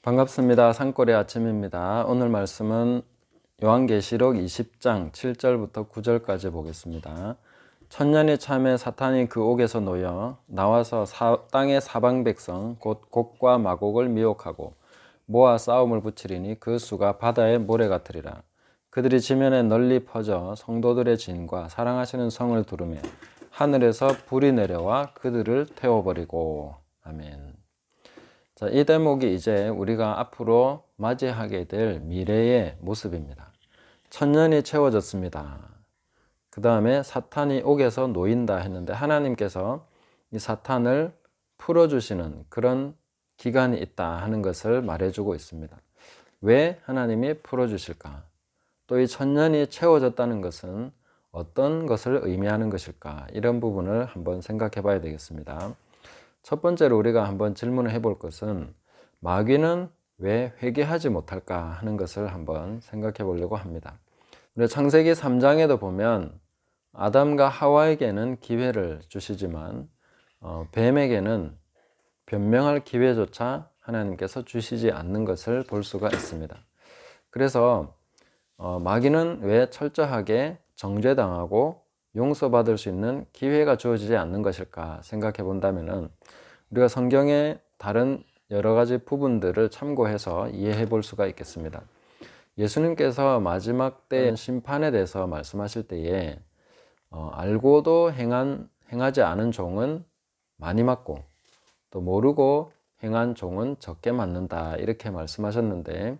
반갑습니다. 산골의 아침입니다. 오늘 말씀은 요한계시록 20장 7절부터 9절까지 보겠습니다. 천년이 참에 사탄이 그 옥에서 놓여 나와서 땅의 사방 백성 곧 곡과 마곡을 미혹하고 모아 싸움을 붙이리니 그 수가 바다의 모래 같으리라. 그들이 지면에 널리 퍼져 성도들의 진과 사랑하시는 성을 두르며 하늘에서 불이 내려와 그들을 태워버리고. 아멘. 자, 이 대목이 이제 우리가 앞으로 맞이하게 될 미래의 모습입니다. 천년이 채워졌습니다. 그 다음에 사탄이 옥에서 놓인다 했는데 하나님께서 이 사탄을 풀어주시는 그런 기간이 있다 하는 것을 말해주고 있습니다. 왜 하나님이 풀어주실까? 또 이 천년이 채워졌다는 것은 어떤 것을 의미하는 것일까? 이런 부분을 한번 생각해 봐야 되겠습니다. 첫 번째로 우리가 한번 질문을 해볼 것은 마귀는 왜 회개하지 못할까 하는 것을 한번 생각해 보려고 합니다. 우리 창세기 3장에도 보면 아담과 하와에게는 기회를 주시지만 뱀에게는 변명할 기회조차 하나님께서 주시지 않는 것을 볼 수가 있습니다. 그래서 마귀는 왜 철저하게 정죄당하고 용서받을 수 있는 기회가 주어지지 않는 것일까 생각해 본다면 우리가 성경의 다른 여러 가지 부분들을 참고해서 이해해 볼 수가 있겠습니다. 예수님께서 마지막 때 심판에 대해서 말씀하실 때에 알고도 행하지 않은 종은 많이 맞고 또 모르고 행한 종은 적게 맞는다 이렇게 말씀하셨는데,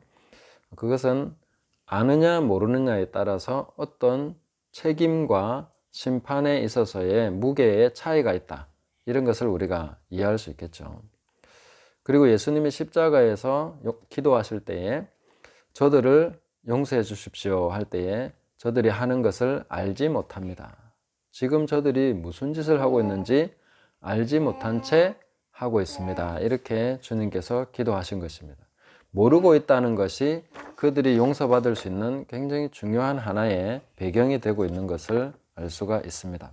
그것은 아느냐 모르느냐에 따라서 어떤 책임과 심판에 있어서의 무게의 차이가 있다, 이런 것을 우리가 이해할 수 있겠죠. 그리고 예수님이 십자가에서 기도하실 때에 저들을 용서해 주십시오 할 때에 저들이 하는 것을 알지 못합니다. 지금 저들이 무슨 짓을 하고 있는지 알지 못한 채 하고 있습니다. 이렇게 주님께서 기도하신 것입니다. 모르고 있다는 것이 그들이 용서받을 수 있는 굉장히 중요한 하나의 배경이 되고 있는 것을 알 수가 있습니다.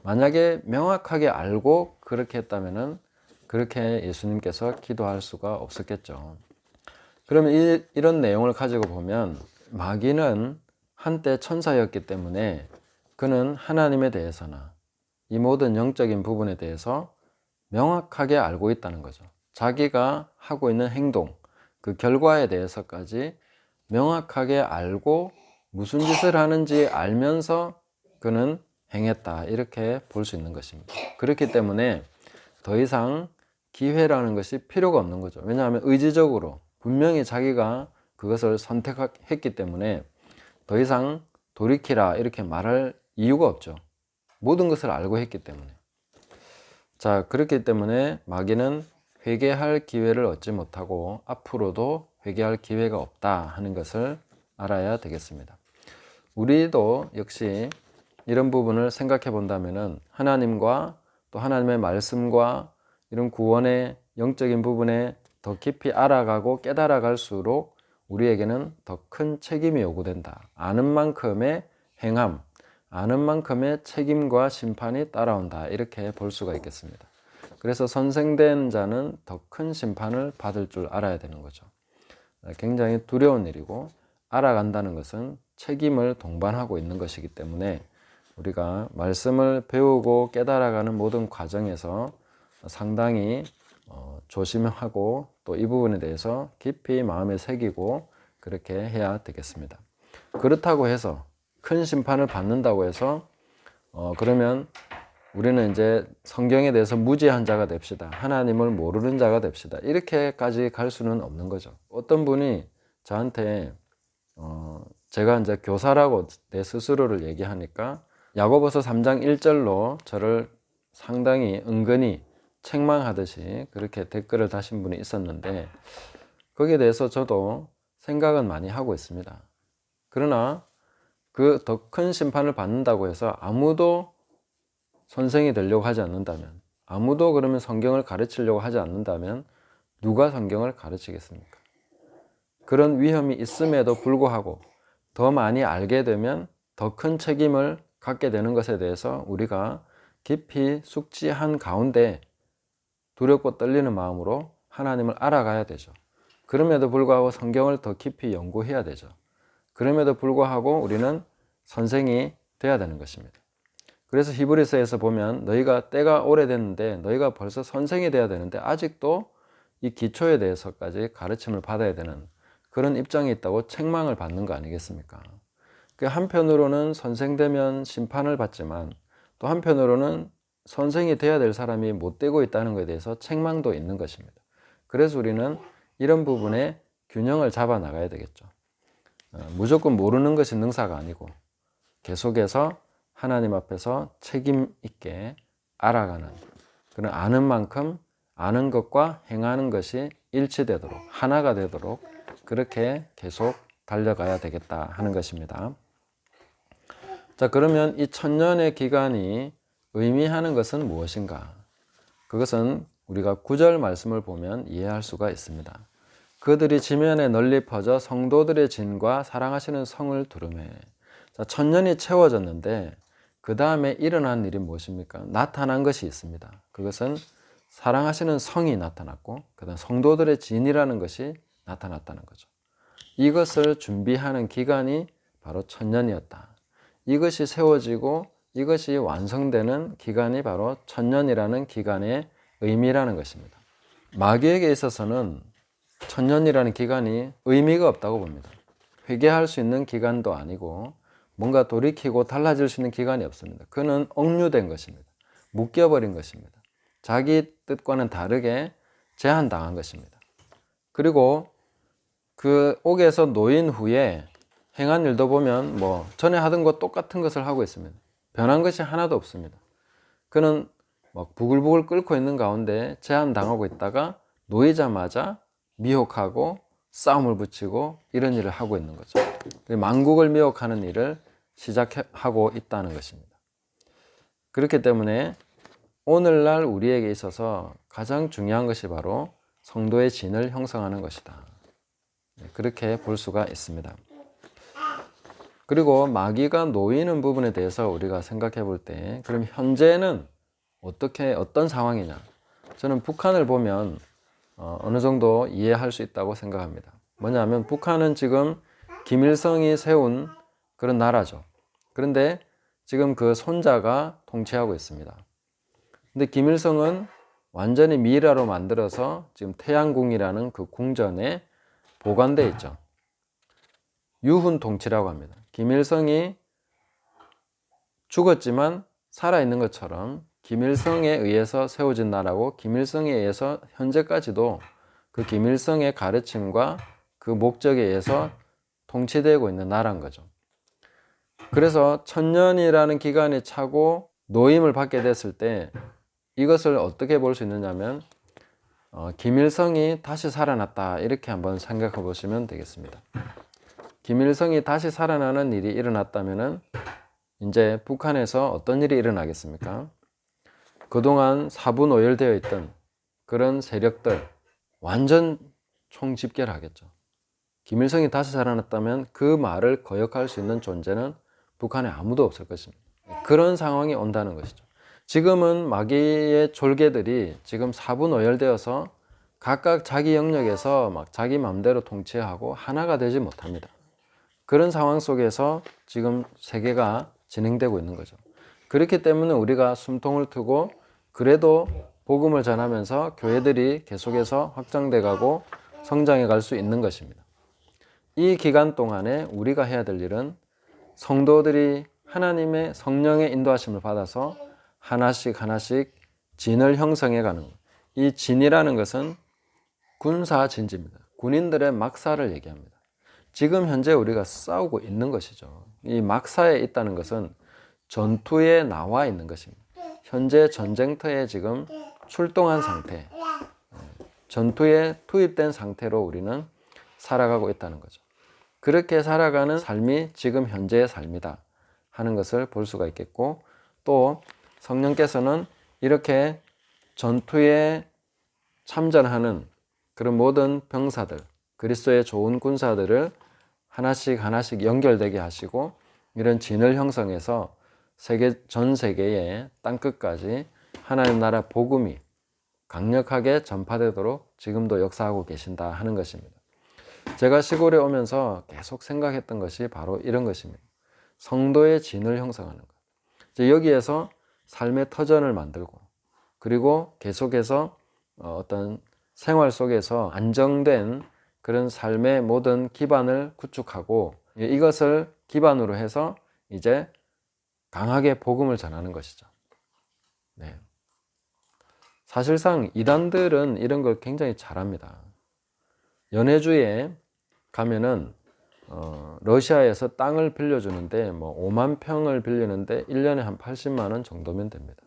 만약에 명확하게 알고 그렇게 했다면 그렇게 예수님께서 기도할 수가 없었겠죠. 그러면 이런 내용을 가지고 보면 마귀는 한때 천사였기 때문에 그는 하나님에 대해서나 이 모든 영적인 부분에 대해서 명확하게 알고 있다는 거죠. 자기가 하고 있는 행동, 그 결과에 대해서까지 명확하게 알고 무슨 짓을 하는지 알면서 그는 행했다, 이렇게 볼 수 있는 것입니다. 그렇기 때문에 더 이상 기회라는 것이 필요가 없는 거죠. 왜냐하면 의지적으로 분명히 자기가 그것을 선택했기 때문에 더 이상 돌이키라 이렇게 말할 이유가 없죠. 모든 것을 알고 했기 때문에. 자, 그렇기 때문에 마귀는 회개할 기회를 얻지 못하고 앞으로도 회개할 기회가 없다 하는 것을 알아야 되겠습니다. 우리도 역시 이런 부분을 생각해 본다면 하나님과 또 하나님의 말씀과 이런 구원의 영적인 부분에 더 깊이 알아가고 깨달아갈수록 우리에게는 더 큰 책임이 요구된다. 아는 만큼의 행함, 아는 만큼의 책임과 심판이 따라온다, 이렇게 볼 수가 있겠습니다. 그래서 선생된 자는 더 큰 심판을 받을 줄 알아야 되는 거죠. 굉장히 두려운 일이고 알아간다는 것은 책임을 동반하고 있는 것이기 때문에 우리가 말씀을 배우고 깨달아가는 모든 과정에서 상당히 조심하고 또 이 부분에 대해서 깊이 마음에 새기고 그렇게 해야 되겠습니다. 그렇다고 해서 큰 심판을 받는다고 해서 그러면 우리는 이제 성경에 대해서 무지한 자가 됩시다, 하나님을 모르는 자가 됩시다, 이렇게까지 갈 수는 없는 거죠. 어떤 분이 저한테 제가 이제 교사라고 내 스스로를 얘기하니까 야고보서 3장 1절로 저를 상당히 은근히 책망하듯이 그렇게 댓글을 다신 분이 있었는데, 거기에 대해서 저도 생각은 많이 하고 있습니다. 그러나 그 더 큰 심판을 받는다고 해서 아무도 선생이 되려고 하지 않는다면, 아무도 그러면 성경을 가르치려고 하지 않는다면 누가 성경을 가르치겠습니까? 그런 위험이 있음에도 불구하고 더 많이 알게 되면 더 큰 책임을 갖게 되는 것에 대해서 우리가 깊이 숙지한 가운데 두렵고 떨리는 마음으로 하나님을 알아가야 되죠. 그럼에도 불구하고 성경을 더 깊이 연구해야 되죠. 그럼에도 불구하고 우리는 선생이 돼야 되는 것입니다. 그래서 히브리서에서 보면 너희가 때가 오래됐는데 너희가 벌써 선생이 돼야 되는데 아직도 이 기초에 대해서까지 가르침을 받아야 되는 그런 입장이 있다고 책망을 받는 거 아니겠습니까? 그 한편으로는 선생 되면 심판을 받지만 또 한편으로는 선생이 돼야 될 사람이 못 되고 있다는 것에 대해서 책망도 있는 것입니다. 그래서 우리는 이런 부분에 균형을 잡아 나가야 되겠죠. 무조건 모르는 것이 능사가 아니고 계속해서 하나님 앞에서 책임 있게 알아가는 그런 아는 만큼 아는 것과 행하는 것이 일치되도록 하나가 되도록 그렇게 계속 달려가야 되겠다 하는 것입니다. 자, 그러면 이 천년의 기간이 의미하는 것은 무엇인가? 그것은 우리가 9절 말씀을 보면 이해할 수가 있습니다. 그들이 지면에 널리 퍼져 성도들의 진과 사랑하시는 성을 두루매. 자, 천년이 채워졌는데 그 다음에 일어난 일이 무엇입니까? 나타난 것이 있습니다. 그것은 사랑하시는 성이 나타났고 그 다음 성도들의 진이라는 것이 나타났다는 거죠. 이것을 준비하는 기간이 바로 천년이었다. 이것이 세워지고 이것이 완성되는 기간이 바로 천년이라는 기간의 의미라는 것입니다. 마귀에게 있어서는 천년이라는 기간이 의미가 없다고 봅니다. 회개할 수 있는 기간도 아니고 뭔가 돌이키고 달라질 수 있는 기간이 없습니다. 그는 억류된 것입니다. 묶여버린 것입니다. 자기 뜻과는 다르게 제한당한 것입니다. 그리고 그 옥에서 놓인 후에 행한 일도 보면 전에 하던 것 똑같은 것을 하고 있습니다. 변한 것이 하나도 없습니다. 그는 막 부글부글 끓고 있는 가운데 제한당하고 있다가 놓이자마자 미혹하고 싸움을 붙이고 이런 일을 하고 있는 거죠. 만국을 미혹하는 일을 시작하고 있다는 것입니다. 그렇기 때문에 오늘날 우리에게 있어서 가장 중요한 것이 바로 성도의 진을 형성하는 것이다. 그렇게 볼 수가 있습니다. 그리고 마귀가 놓이는 부분에 대해서 우리가 생각해 볼 때 그럼 현재는 어떤 상황이냐? 저는 북한을 보면 어느 정도 이해할 수 있다고 생각합니다. 뭐냐면 북한은 지금 김일성이 세운 그런 나라죠. 그런데 지금 그 손자가 통치하고 있습니다. 근데 김일성은 완전히 미라로 만들어서 지금 태양궁이라는 그 궁전에 보관되어 있죠. 유훈 통치라고 합니다. 김일성이 죽었지만 살아있는 것처럼 김일성에 의해서 세워진 나라고 김일성에 의해서 현재까지도 그 김일성의 가르침과 그 목적에 의해서 통치되고 있는 나라인 거죠. 그래서 천년이라는 기간이 차고 노임을 받게 됐을 때 이것을 어떻게 볼 수 있느냐면 김일성이 다시 살아났다 이렇게 한번 생각해 보시면 되겠습니다. 김일성이 다시 살아나는 일이 일어났다면 이제 북한에서 어떤 일이 일어나겠습니까? 그동안 사분오열되어 있던 그런 세력들 완전 총집결하겠죠. 김일성이 다시 살아났다면 그 말을 거역할 수 있는 존재는 북한에 아무도 없을 것입니다. 그런 상황이 온다는 것이죠. 지금은 마귀의 졸개들이 지금 사분오열되어서 각각 자기 영역에서 막 자기 마음대로 통치하고 하나가 되지 못합니다. 그런 상황 속에서 지금 세계가 진행되고 있는 거죠. 그렇기 때문에 우리가 숨통을 트고 그래도 복음을 전하면서 교회들이 계속해서 확장돼 가고 성장해 갈 수 있는 것입니다. 이 기간 동안에 우리가 해야 될 일은 성도들이 하나님의 성령의 인도하심을 받아서 하나씩 진을 형성해 가는 것. 이 진이라는 것은 군사진지입니다. 군인들의 막사를 얘기합니다. 지금 현재 우리가 싸우고 있는 것이죠. 이 막사에 있다는 것은 전투에 나와 있는 것입니다. 현재 전쟁터에 지금 출동한 상태, 전투에 투입된 상태로 우리는 살아가고 있다는 거죠. 그렇게 살아가는 삶이 지금 현재의 삶이다 하는 것을 볼 수가 있겠고, 또 성령께서는 이렇게 전투에 참전하는 그런 모든 병사들, 그리스도의 좋은 군사들을 하나씩 연결되게 하시고 이런 진을 형성해서 전 세계의 땅끝까지 하나님 나라 복음이 강력하게 전파되도록 지금도 역사하고 계신다 하는 것입니다. 제가 시골에 오면서 계속 생각했던 것이 바로 이런 것입니다. 성도의 진을 형성하는 것. 여기에서 삶의 터전을 만들고, 그리고 계속해서 어떤 생활 속에서 안정된 그런 삶의 모든 기반을 구축하고, 이것을 기반으로 해서 이제 강하게 복음을 전하는 것이죠. 네. 사실상 이단들은 이런 걸 굉장히 잘합니다. 연해주에 가면은 러시아에서 땅을 빌려주는데 뭐 5만 평을 빌리는데 1년에 한 80만 원 정도면 됩니다.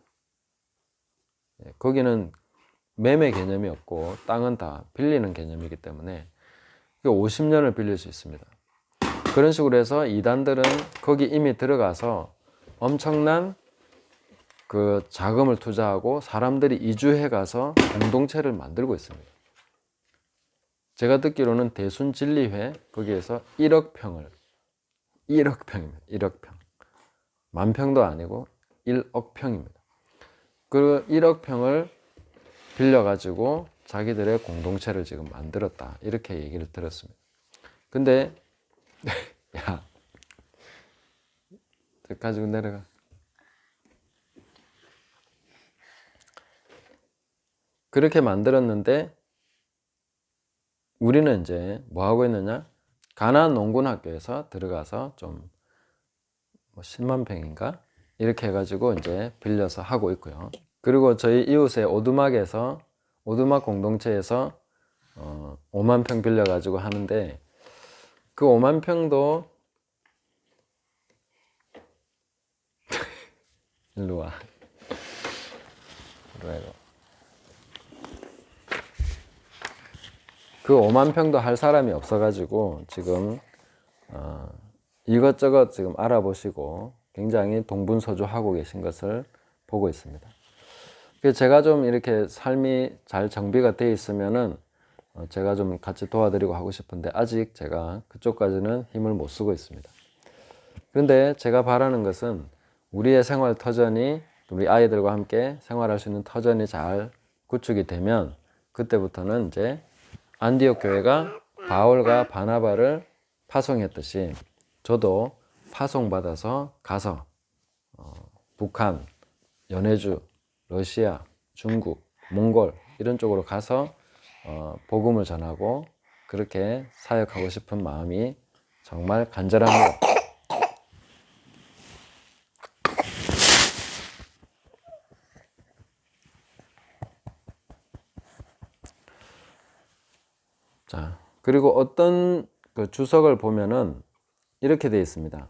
거기는 매매 개념이 없고 땅은 다 빌리는 개념이기 때문에 50년을 빌릴 수 있습니다. 그런 식으로 해서 이단들은 거기 이미 들어가서 엄청난 그 자금을 투자하고 사람들이 이주해 가서 공동체를 만들고 있습니다. 제가 듣기로는 대순진리회 거기에서 1억 평을 1억 평입니다. 1억 평. 만 평도 아니고 1억 평입니다. 그 1억 평을 빌려가지고 자기들의 공동체를 지금 만들었다. 이렇게 얘기를 들었습니다. 근데 야, 가지고 내려가. 그렇게 만들었는데 우리는 이제 뭐 하고 있느냐? 가나안 농군학교에서 들어가서 좀 뭐 10만 평인가? 이렇게 해가지고 이제 빌려서 하고 있고요. 그리고 저희 이웃의 오두막에서, 오두막 공동체에서 5만 평 빌려가지고 하는데, 그 5만 평도 일로 와. 그 5만 평도 할 사람이 없어가지고 지금 이것저것 지금 알아보시고 굉장히 동분서주하고 계신 것을 보고 있습니다. 제가 좀 이렇게 삶이 잘 정비가 되어 있으면은 제가 좀 같이 도와드리고 하고 싶은데 아직 제가 그쪽까지는 힘을 못 쓰고 있습니다. 그런데 제가 바라는 것은 우리의 생활 터전이, 우리 아이들과 함께 생활할 수 있는 터전이 잘 구축이 되면 그때부터는 이제 안디옥 교회가 바울과 바나바를 파송했듯이 저도 파송받아서 가서 북한, 연해주, 러시아, 중국, 몽골 이런 쪽으로 가서 복음을 전하고 그렇게 사역하고 싶은 마음이 정말 간절합니다. 자, 그리고 어떤 그 주석을 보면은 이렇게 되어 있습니다.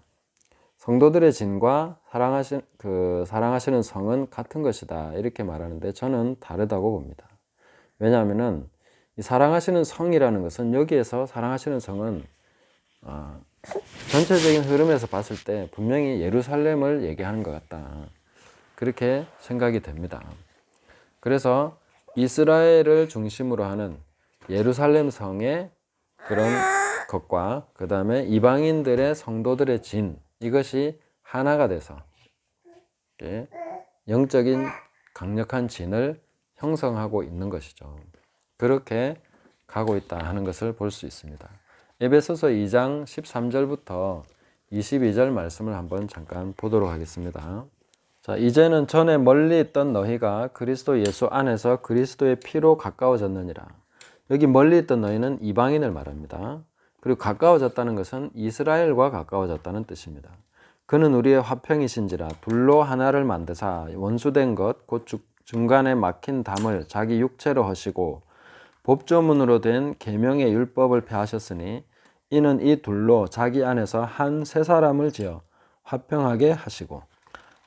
성도들의 진과 사랑하시는 성은 같은 것이다. 이렇게 말하는데 저는 다르다고 봅니다. 왜냐하면은 이 사랑하시는 성이라는 것은, 여기에서 사랑하시는 성은 전체적인 흐름에서 봤을 때 분명히 예루살렘을 얘기하는 것 같다. 그렇게 생각이 됩니다. 그래서 이스라엘을 중심으로 하는 예루살렘 성의 그런 것과 그 다음에 이방인들의 성도들의 진, 이것이 하나가 돼서 영적인 강력한 진을 형성하고 있는 것이죠. 그렇게 가고 있다 하는 것을 볼 수 있습니다. 에베소서 2장 13절부터 22절 말씀을 한번 잠깐 보도록 하겠습니다. 자, 이제는 전에 멀리 있던 너희가 그리스도 예수 안에서 그리스도의 피로 가까워졌느니라. 여기 멀리 있던 너희는 이방인을 말합니다. 그리고 가까워졌다는 것은 이스라엘과 가까워졌다는 뜻입니다. 그는 우리의 화평이신지라 둘로 하나를 만드사 원수된 것 곧 중간에 막힌 담을 자기 육체로 하시고 법조문으로 된 계명의 율법을 폐하셨으니 이는 이 둘로 자기 안에서 한 세 사람을 지어 화평하게 하시고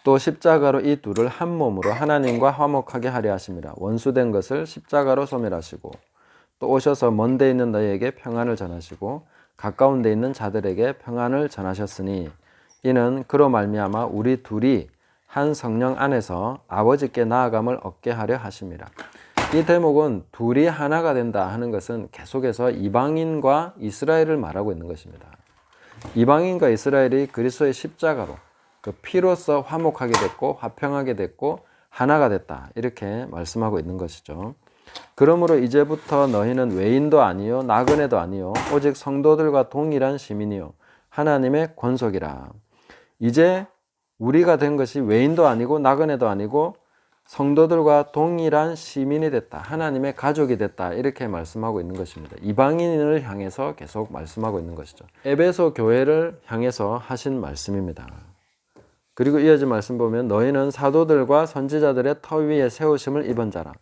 또 십자가로 이 둘을 한 몸으로 하나님과 화목하게 하려 하심이라. 원수된 것을 십자가로 소멸하시고 또 오셔서 먼 데 있는 너희에게 평안을 전하시고 가까운 데 있는 자들에게 평안을 전하셨으니 이는 그로 말미암아 우리 둘이 한 성령 안에서 아버지께 나아감을 얻게 하려 하심이라. 이 대목은 둘이 하나가 된다 하는 것은 계속해서 이방인과 이스라엘을 말하고 있는 것입니다. 이방인과 이스라엘이 그리스도의 십자가로 그 피로써 화목하게 됐고 화평하게 됐고 하나가 됐다, 이렇게 말씀하고 있는 것이죠. 그러므로 이제부터 너희는 외인도 아니요 나그네도 아니요 오직 성도들과 동일한 시민이요 하나님의 권속이라. 이제 우리가 된 것이 외인도 아니고 나그네도 아니고 성도들과 동일한 시민이 됐다. 하나님의 가족이 됐다. 이렇게 말씀하고 있는 것입니다. 이방인을 향해서 계속 말씀하고 있는 것이죠. 에베소 교회를 향해서 하신 말씀입니다. 그리고 이어진 말씀 보면 너희는 사도들과 선지자들의 터 위에 세우심을 입은 자라.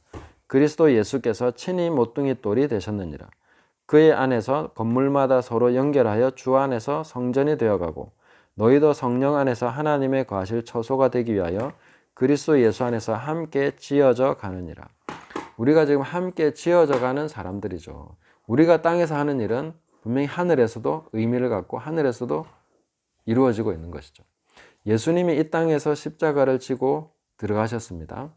그리스도 예수께서 친히 모퉁이 돌이 되셨느니라. 그의 안에서 건물마다 서로 연결하여 주 안에서 성전이 되어가고 너희도 성령 안에서 하나님의 거하실 처소가 되기 위하여 그리스도 예수 안에서 함께 지어져 가느니라. 우리가 지금 함께 지어져 가는 사람들이죠. 우리가 땅에서 하는 일은 분명히 하늘에서도 의미를 갖고 하늘에서도 이루어지고 있는 것이죠. 예수님이 이 땅에서 십자가를 지고 들어가셨습니다.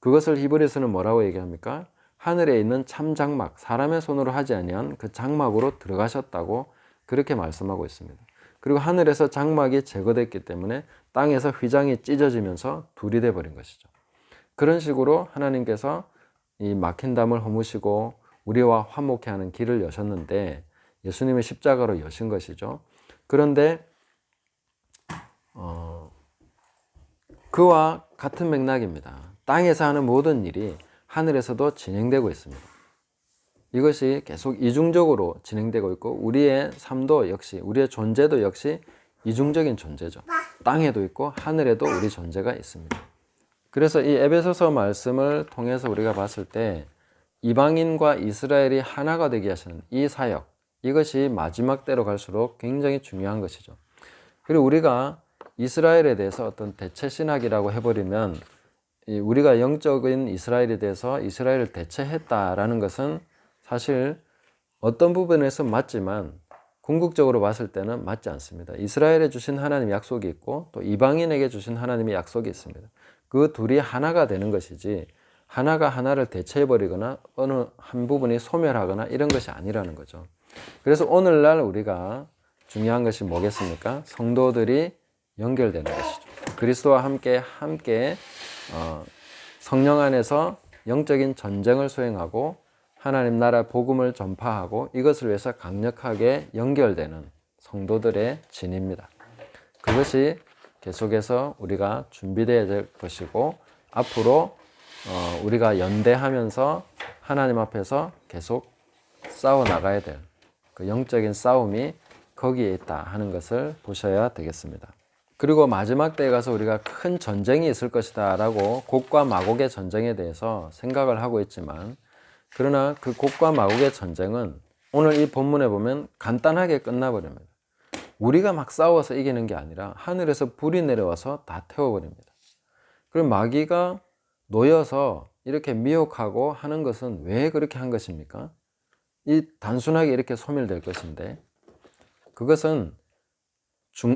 그것을 히브리서는 뭐라고 얘기합니까? 하늘에 있는 참 장막, 사람의 손으로 하지 아니한 그 장막으로 들어가셨다고 그렇게 말씀하고 있습니다. 그리고 하늘에서 장막이 제거됐기 때문에 땅에서 휘장이 찢어지면서 둘이 돼버린 것이죠. 그런 식으로 하나님께서 이 막힌 담을 허무시고 우리와 화목해 하는 길을 여셨는데 예수님의 십자가로 여신 것이죠. 그런데 그와 같은 맥락입니다. 땅에서 하는 모든 일이 하늘에서도 진행되고 있습니다. 이것이 계속 이중적으로 진행되고 있고 우리의 삶도 역시 우리의 존재도 역시 이중적인 존재죠. 땅에도 있고 하늘에도 우리 존재가 있습니다. 그래서 이 에베소서 말씀을 통해서 우리가 봤을 때 이방인과 이스라엘이 하나가 되게 하시는 이 사역, 이것이 마지막 때로 갈수록 굉장히 중요한 것이죠. 그리고 우리가 이스라엘에 대해서 어떤 대체 신학이라고 해버리면 우리가 영적인 이스라엘에 대해서 이스라엘을 대체했다라는 것은 사실 어떤 부분에서 맞지만 궁극적으로 봤을 때는 맞지 않습니다. 이스라엘에 주신 하나님의 약속이 있고 또 이방인에게 주신 하나님의 약속이 있습니다. 그 둘이 하나가 되는 것이지 하나가 하나를 대체해버리거나 어느 한 부분이 소멸하거나 이런 것이 아니라는 거죠. 그래서 오늘날 우리가 중요한 것이 뭐겠습니까? 성도들이 연결되는 것이죠. 그리스도와 함께 성령 안에서 영적인 전쟁을 수행하고 하나님 나라 복음을 전파하고 이것을 위해서 강력하게 연결되는 성도들의 진입니다. 그것이 계속해서 우리가 준비되어야 될 것이고 앞으로 우리가 연대하면서 하나님 앞에서 계속 싸워 나가야 될 그 영적인 싸움이 거기에 있다 하는 것을 보셔야 되겠습니다. 그리고 마지막 때에 가서 우리가 큰 전쟁이 있을 것이다 라고 곡과 마곡의 전쟁에 대해서 생각을 하고 있지만 그러나 그 곡과 마곡의 전쟁은 오늘 이 본문에 보면 간단하게 끝나버립니다. 우리가 막 싸워서 이기는 게 아니라 하늘에서 불이 내려와서 다 태워버립니다. 그럼 마귀가 놓여서 이렇게 미혹하고 하는 것은 왜 그렇게 한 것입니까? 이 단순하게 이렇게 소멸될 것인데 그것은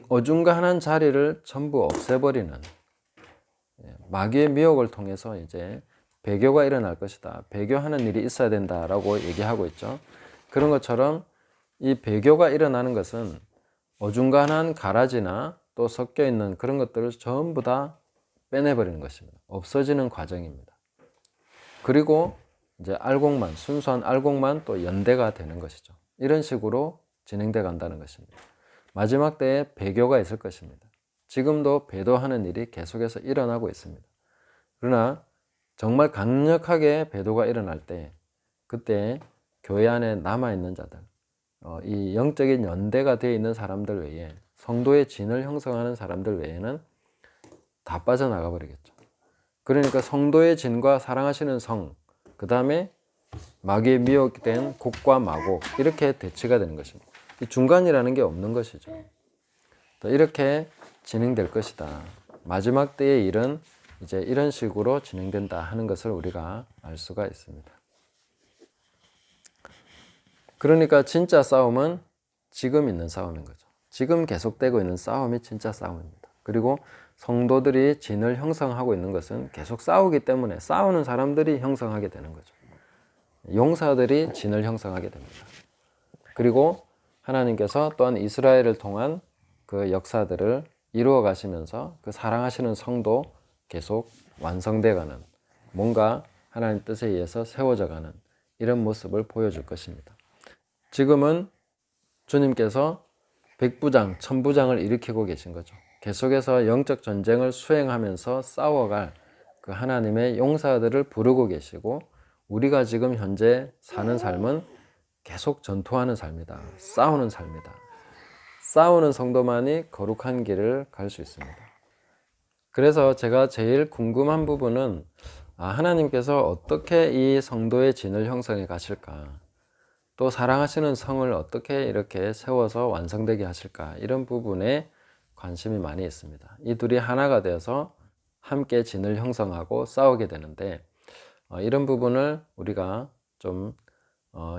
어중간한 자리를 전부 없애버리는 마귀의 미혹을 통해서 이제 배교가 일어날 것이다. 배교하는 일이 있어야 된다라고 얘기하고 있죠. 그런 것처럼 이 배교가 일어나는 것은 어중간한 가라지나 또 섞여 있는 그런 것들을 전부 다 빼내버리는 것입니다. 없어지는 과정입니다. 그리고 이제 알곡만, 순수한 알곡만 또 연대가 되는 것이죠. 이런 식으로 진행돼 간다는 것입니다. 마지막 때에 배교가 있을 것입니다. 지금도 배도하는 일이 계속해서 일어나고 있습니다. 그러나 정말 강력하게 배도가 일어날 때 그때 교회 안에 남아있는 자들, 이 영적인 연대가 되어 있는 사람들 외에 성도의 진을 형성하는 사람들 외에는 다 빠져나가 버리겠죠. 그러니까 성도의 진과 사랑하시는 성, 그 다음에 마귀에 미혹된 곡과 마곡 이렇게 대치가 되는 것입니다. 이 중간이라는 게 없는 것이죠. 또 이렇게 진행될 것이다. 마지막 때의 일은 이제 이런 식으로 진행된다 하는 것을 우리가 알 수가 있습니다. 그러니까 진짜 싸움은 지금 있는 싸움인 거죠. 지금 계속되고 있는 싸움이 진짜 싸움입니다. 그리고 성도들이 진을 형성하고 있는 것은 계속 싸우기 때문에 싸우는 사람들이 형성하게 되는 거죠. 용사들이 진을 형성하게 됩니다. 그리고 하나님께서 또한 이스라엘을 통한 그 역사들을 이루어 가시면서 그 사랑하시는 성도 계속 완성돼 가는 뭔가 하나님 뜻에 의해서 세워져 가는 이런 모습을 보여줄 것입니다. 지금은 주님께서 백부장, 천부장을 일으키고 계신 거죠. 계속해서 영적 전쟁을 수행하면서 싸워갈 그 하나님의 용사들을 부르고 계시고, 우리가 지금 현재 사는 삶은 계속 전투하는 삶이다. 싸우는 삶이다. 싸우는 성도만이 거룩한 길을 갈 수 있습니다. 그래서 제가 제일 궁금한 부분은 하나님께서 어떻게 이 성도의 진을 형성해 가실까? 또 사랑하시는 성을 어떻게 이렇게 세워서 완성되게 하실까? 이런 부분에 관심이 많이 있습니다. 이 둘이 하나가 되어서 함께 진을 형성하고 싸우게 되는데, 이런 부분을 우리가 좀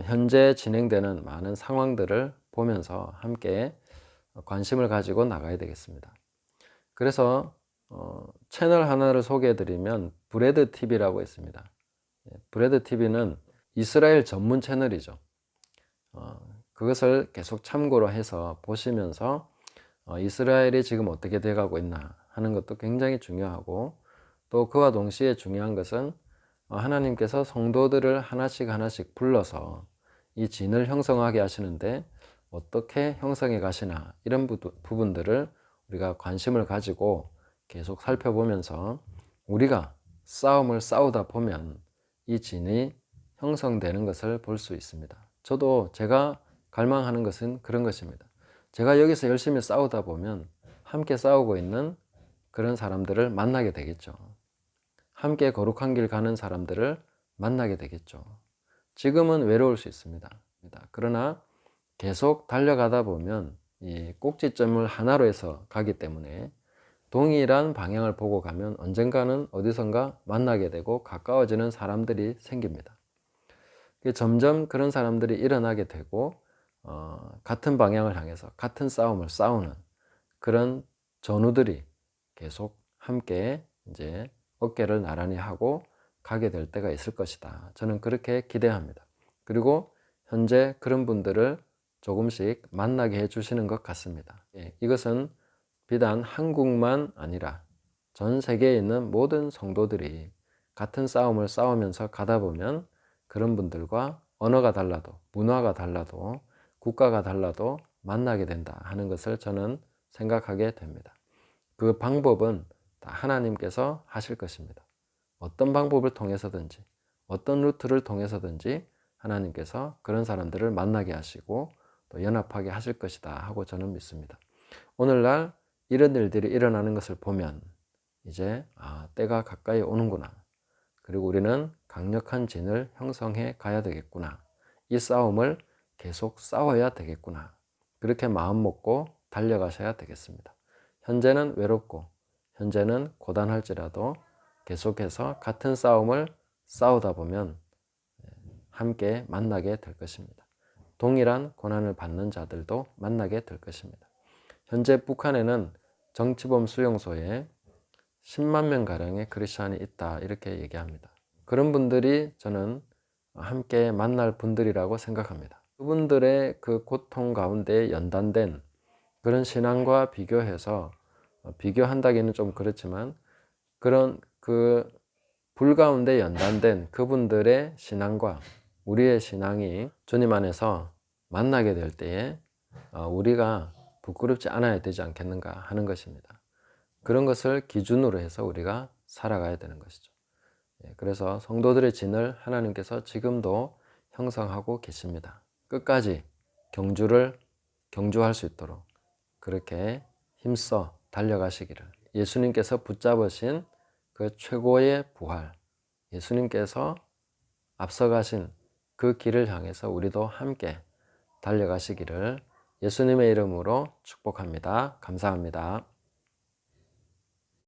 현재 진행되는 많은 상황들을 보면서 함께 관심을 가지고 나가야 되겠습니다. 그래서 채널 하나를 소개해 드리면 브레드 TV라고 있습니다. 브레드 TV는 이스라엘 전문 채널이죠. 그것을 계속 참고로 해서 보시면서 이스라엘이 지금 어떻게 돼가고 있나 하는 것도 굉장히 중요하고, 또 그와 동시에 중요한 것은 하나님께서 성도들을 하나씩 하나씩 불러서 이 진을 형성하게 하시는데 어떻게 형성해 가시나, 이런 부분들을 우리가 관심을 가지고 계속 살펴보면서 우리가 싸움을 싸우다 보면 이 진이 형성되는 것을 볼 수 있습니다. 저도 제가 갈망하는 것은 그런 것입니다. 제가 여기서 열심히 싸우다 보면 함께 싸우고 있는 그런 사람들을 만나게 되겠죠. 함께 거룩한 길 가는 사람들을 만나게 되겠죠. 지금은 외로울 수 있습니다. 그러나 계속 달려가다 보면 이 꼭지점을 하나로 해서 가기 때문에 동일한 방향을 보고 가면 언젠가는 어디선가 만나게 되고 가까워지는 사람들이 생깁니다. 점점 그런 사람들이 일어나게 되고 같은 방향을 향해서 같은 싸움을 싸우는 그런 전우들이 계속 함께 이제 어깨를 나란히 하고 가게 될 때가 있을 것이다. 저는 그렇게 기대합니다. 그리고 현재 그런 분들을 조금씩 만나게 해주시는 것 같습니다. 이것은 비단 한국만 아니라 전 세계에 있는 모든 성도들이 같은 싸움을 싸우면서 가다 보면 그런 분들과 언어가 달라도, 문화가 달라도, 국가가 달라도 만나게 된다 하는 것을 저는 생각하게 됩니다. 그 방법은 다 하나님께서 하실 것입니다. 어떤 방법을 통해서든지, 어떤 루트를 통해서든지 하나님께서 그런 사람들을 만나게 하시고 또 연합하게 하실 것이다 하고 저는 믿습니다. 오늘날 이런 일들이 일어나는 것을 보면 이제 때가 가까이 오는구나. 그리고 우리는 강력한 진을 형성해 가야 되겠구나. 이 싸움을 계속 싸워야 되겠구나. 그렇게 마음 먹고 달려가셔야 되겠습니다. 현재는 외롭고 현재는 고단할지라도 계속해서 같은 싸움을 싸우다 보면 함께 만나게 될 것입니다. 동일한 고난을 받는 자들도 만나게 될 것입니다. 현재 북한에는 정치범 수용소에 10만 명가량의 크리스찬이 있다 이렇게 얘기합니다. 그런 분들이 저는 함께 만날 분들이라고 생각합니다. 그분들의 그 고통 가운데 연단된 그런 신앙과 비교해서, 비교한다기는 좀 그렇지만 그런 그 불 가운데 연단된 그분들의 신앙과 우리의 신앙이 주님 안에서 만나게 될 때에 우리가 부끄럽지 않아야 되지 않겠는가 하는 것입니다. 그런 것을 기준으로 해서 우리가 살아가야 되는 것이죠. 그래서 성도들의 진을 하나님께서 지금도 형성하고 계십니다. 끝까지 경주할 수 있도록 그렇게 힘써 달려가시기를, 예수님께서 붙잡으신 그 최고의 부활, 예수님께서 앞서가신 그 길을 향해서 우리도 함께 달려가시기를 예수님의 이름으로 축복합니다. 감사합니다.